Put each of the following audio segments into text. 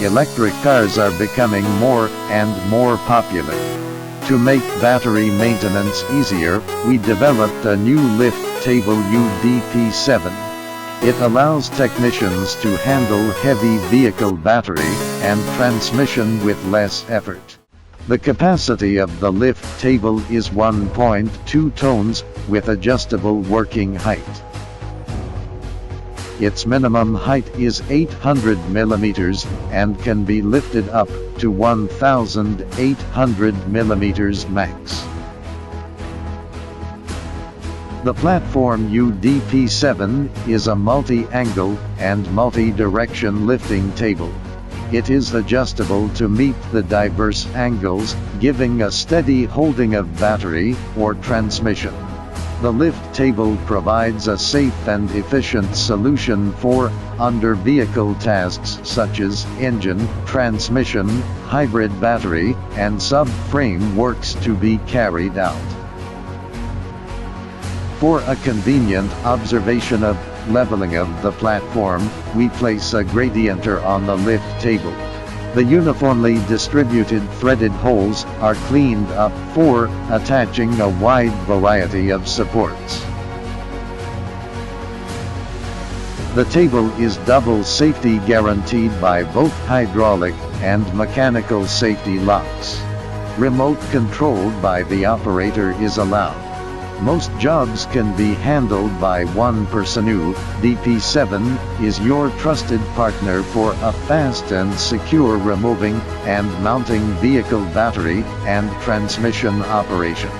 electric cars are becoming more and more popular. To make battery maintenance easier, we developed a new lift table U-DP7. It allows technicians to handle heavy vehicle battery and transmission with less effort. The capacity of the lift table is 1.2 tons, with adjustable working height. Its minimum height is 800 millimeters and can be lifted up to 1,800 millimeters max. The platform U-DP7 is a multi-angle and multi-direction lifting table. It is adjustable to meet the diverse angles, giving a steady holding of battery or transmission. The lift table provides a safe and efficient solution for under-vehicle tasks such as engine, transmission, hybrid battery, and sub-frame works to be carried out. For a convenient observation of leveling of the platform, we place a gradienter on the lift table. The uniformly distributed threaded holes are cleaned up for attaching a wide variety of supports. The table is double safety guaranteed by both hydraulic and mechanical safety locks. Remote controlled by the operator is allowed. Most jobs can be handled by one person. U-DP7 is your trusted partner for a fast and secure removing and mounting vehicle battery and transmission operation.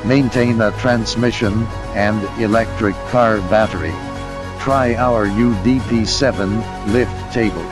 Maintain a transmission and electric car battery. Try our U-DP7 lift table.